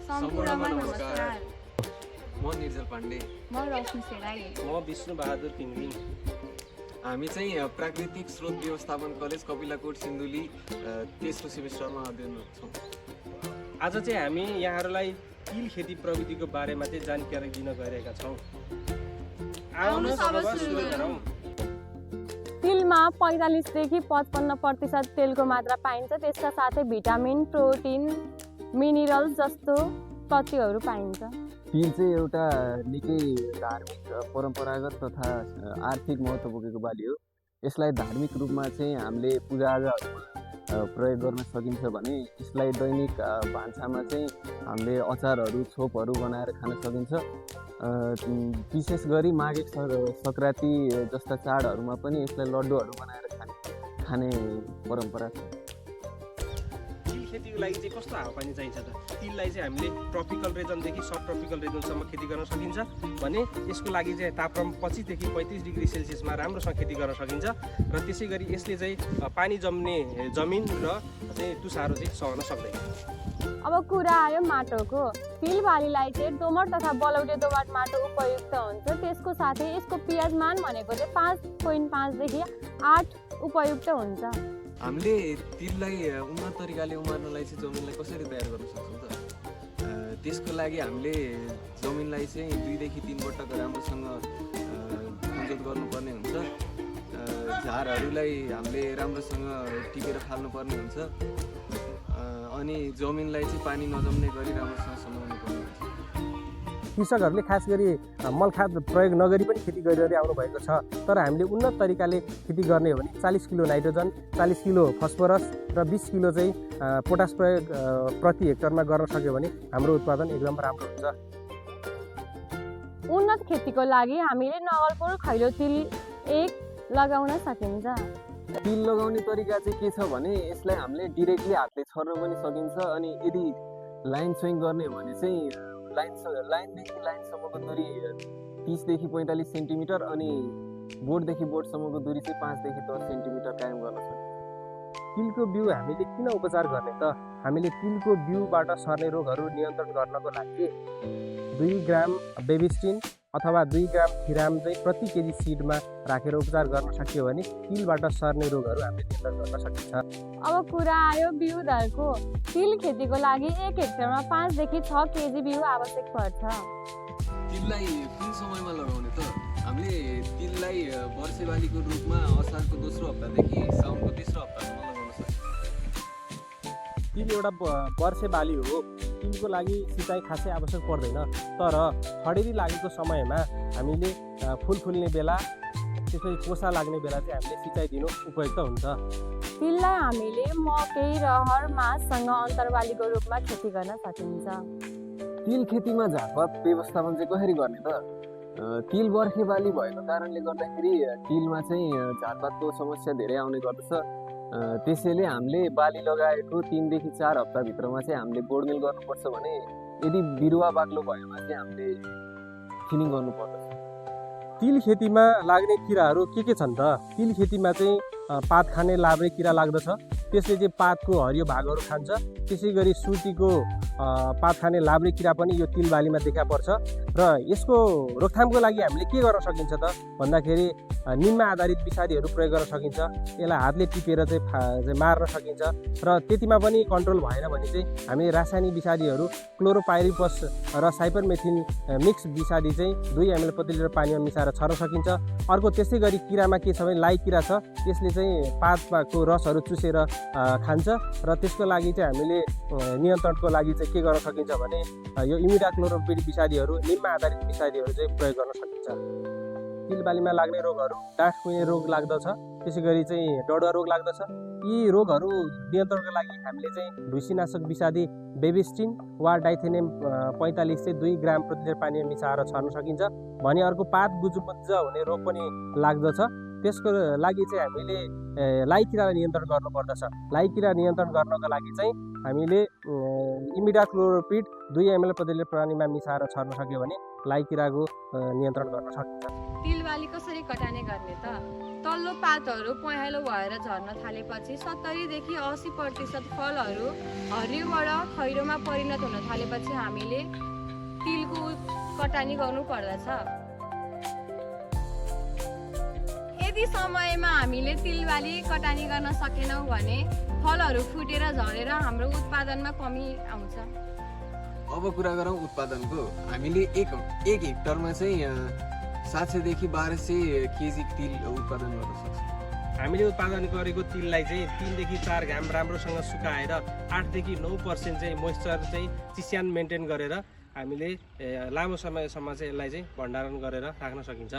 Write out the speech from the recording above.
सम्पूर्णमा नमस्कार। म निर्जल पाण्डे। म रश्मि सेडाई। म विष्णु बहादुर पिङलिङ। हामी चाहिँ प्राकृतिक स्रोत व्यवस्थापन कलेज कपिलाकोट सिन्धुली तेस्रो सेमिस्टरमा अध्ययन छौँ। आज चाहिँ हामी यहाँहरूलाई तिल खेती प्रविधिको बारेमा चाहिँ जानकारी दिन गइरहेका छौँ। आउनुहोस् अब सुरु गरौँ। तिलमा 45 देखि 55% तेलको मात्रा पाइन्छ। त्यसका साथै भिटामिन, प्रोटिन, मिनरल जस्तो तत्त्वहरू पाइन्छ। तिल चाहिँ एउटा निकै धार्मिक, परम्परागत तथा आर्थिक महत्त्व बोकेको बाली हो। यसलाई धार्मिक रूपमा चाहिँ हामीले पूजाआजाहरूमा प्रयोग गर्न सकिन्छ भने यसलाई दैनिक भान्सामा चाहिँ हामीले अचारहरू, छोपहरू बनाएर खान सकिन्छ। विशेष गरी माघे सङ्क्रान्ति जस्ता चाडहरूमा पनि यसलाई लड्डुहरू बनाएर खाने परम्परा छ। तिल खेतीको लागि चाहिँ कस्तो हावापानी चाहिन्छ त? तिललाई चाहिँ हामीले ट्रपिकल रिजनदेखि सब ट्रपिकल रिजनसम्म खेती गर्न सकिन्छ भने यसको लागि चाहिँ तापक्रम 25 देखि 35 डिग्री सेल्सियसमा राम्रोसँग खेती गर्न सकिन्छ र त्यसै गरी यसले चाहिँ पानी जम्ने जमिन र चाहिँ तुषारो चाहिँ सहन सक्दैन। अब कुरा आयो माटोको। तिल बालीलाई चाहिँ दोमट तथा बलौटे दोमट माटो उपयुक्त हुन्छ। त्यसको साथै यसको पिएच मान भनेको चाहिँ 5.5 देखि 8 उपयुक्त हुन्छ। हामीले तिललाई उन्नत तरिकाले उमार्नलाई चाहिँ जमिनलाई कसरी तयार गर्न सक्छौँ त? त्यसको लागि हामीले जमिनलाई चाहिँ 2 देखि 3 पटक राम्रोसँग खनजोत गर्नुपर्ने हुन्छ। झारहरूलाई हामीले राम्रोसँग टिपेर फाल्नुपर्ने हुन्छ। अनि जमिनलाई चाहिँ पानी नजम्ने गरी राम्रोसँग समाउनु पर्ने हुन्छ। कृषकहरूले खास गरी मलखाद प्रयोग नगरी पनि खेती गरिरहँदै आउनु भएको छ। तर हामीले उन्नत तरिकाले खेती गर्ने हो भने 40 किलो नाइट्रोजन, 40 किलो फस्फोरस र 20 किलो चाहिँ पोटास प्रयोग प्रति हेक्टरमा गर्न सक्यो भने हाम्रो उत्पादन एकदम राम्रो हुन्छ। उन्नत खेतीको लागि हामीले नवलपुर खैलो तिल 1 लगाउन सकिन्छ। तिल लगाउने तरिका चाहिँ के छ भने यसलाई हामीले डिरेक्टली हातले छर्न पनि सकिन्छ। अनि यदि लाइन स्विङ गर्ने हो भने चाहिँ लाइनदेखि लाइनसम्मको दूरी 30 देखि 45 सेन्टिमिटर अनि बोर्डदेखि बोर्डसम्मको दूरी चाहिँ 5 देखि 10 सेन्टिमिटर कायम गर्न सकिन्छ। तिलको बिउ हामीले किन उपचार गर्ने त? हामीले तिलको बिउबाट सर्ने रोगहरू नियन्त्रण गर्नको लागि 2 ग्राम बेबिस्टिन अथवा 2 ग्राम थिराम चाहिँ प्रति केजी सिडमा राखेर उपचार गर्न सकियो भने तिलबाट सर्ने रोगहरू हामीले नियन्त्रण गर्न सकिन्छ। अब कुरा आयो बिउ दरको। तिल खेतीको लागि 1 हेक्टरमा 5 देखि 6 केजी बिउ आवश्यक पर्छ। तिललाई कुन समयमा लगाउने त? हामीले तिललाई वर्षे बालीको रूपमा असारको दोस्रो हप्तादेखि साउनको तेस्रो हप्तासम्म लगाउन सक्छौँ। तिल एउटा वर्षे बाली हो। तिलको लागि सिँचाइ खासै आवश्यक पर्दैन। तर खडेरी लागेको समयमा हामीले फुल फुल्ने बेला, त्यसरी कोसा लाग्ने बेला चाहिँ हामीले सिँचाइ दिनु उपयुक्त हुन्छ। तिललाई हामीले मकै, रहर, माससँग अन्तरबालीको रूपमा खेती गर्न सकिन्छ। तिल खेतीमा झारपात व्यवस्थापन चाहिँ कसरी गर्ने त? तिल बर्खे बाली भएको कारणले गर्दाखेरि तिलमा चाहिँ झारपातको समस्या धेरै आउने गर्दछ। त्यसैले हामीले बाली लगाएको 3 देखि 4 हप्ताभित्रमा चाहिँ हामीले गोडमेल गर्नुपर्छ भने यदि बिरुवा बाक्लो भएमा चाहिँ हामीले थिनिङ गर्नुपर्दछ। तिल खेतीमा लाग्ने किराहरू के छन् त? तिल खेतीमा चाहिँ पात खाने लाभ्रे किरा लाग्दछ। त्यसले चाहिँ पातको हरियो भागहरू खान्छ। त्यसै गरी सुर्तीको पात खाने लाभ्रे किरा पनि यो तिल बालीमा देखा पर्छ। र यसको रोकथामको लागि हामीले के गर्न सकिन्छ त भन्दाखेरि निममा आधारित विषादीहरू प्रयोग गर्न सकिन्छ। यसलाई हातले टिपेर चाहिँ मार्न सकिन्छ। र त्यतिमा पनि कन्ट्रोल भएन भने चाहिँ हामीले रासायनिक विषादीहरू क्लोरोपाइरिफस र साइपरमेथिन मिक्स विषादी चाहिँ 2 ml प्रति लिटर पानीमा मिसाएर छर्न सकिन्छ। अर्को त्यसै गरी किरामा के छ भने लाई किरा छ। यसले चाहिँ पातको रसहरू चुसेर खान्छ र त्यसको लागि चाहिँ हामीले नियन्त्रणको लागि चाहिँ के गर्न सकिन्छ भने यो इमिडाक्लोरोपिड विषादीहरू, निममा आधारित विषादीहरू चाहिँ प्रयोग गर्न सकिन्छ। तिल बालीमा लाग्ने रोगहरू डाँठ कुहिने रोग लाग्दछ। त्यसै गरी चाहिँ डडुवा रोग लाग्दछ। यी रोगहरू नियन्त्रणको लागि हामीले चाहिँ ढुसीनाशक विषादी बेबिस्टिन वा डाइथेनियम 45 चाहिँ 2 ग्राम प्रति लिटर पानीमा मिसाएर छर्न सकिन्छ। भने अर्को पात गुजुमुज्ज हुने रोग पनि लाग्दछ। त्यसको लागि चाहिँ हामीले लाई किरालाई नियन्त्रण गर्नुपर्दछ। लाई किरा नियन्त्रण गर्नको लागि चाहिँ हामीले इमिडाक्लोरोपिड 2 ml प्रति लिटर पानीमा मिसाएर छर्न सक्यो भने लाई किराको नियन्त्रण गर्न सकिन्छ। तिल बाली कसरी कटाने गर्ने त? तल्लो ठुलो पातहरू पहेँलो भएर झर्न थालेपछि 70 देखि 80% फलहरू हरियोबाट खैरोमा परिणत हुन थालेपछि हामीले तिलको कटानी गर्नु पर्दछ। यदि समयमा हामीले तिल बाली कटानी गर्न सकेनौँ भने फलहरू फुटेर झरेर हाम्रो उत्पादनमा कमी आउँछ। अब कुरा गरौँ उत्पादनको। हामीले एक हेक्टरमा चाहिँ 700 देखि 1200 केजी तिल उत्पादन गर्न सक्छौँ। हामीले उत्पादन गरेको तिललाई चाहिँ 3 देखि 4 घाम राम्रोसँग सुकाएर 8 देखि 9% चाहिँ मोइस्चर चाहिँ चिस्यान मेन्टेन गरेर हामीले लामो समयसम्म चाहिँ यसलाई चाहिँ भण्डारण गरेर राख्न सकिन्छ।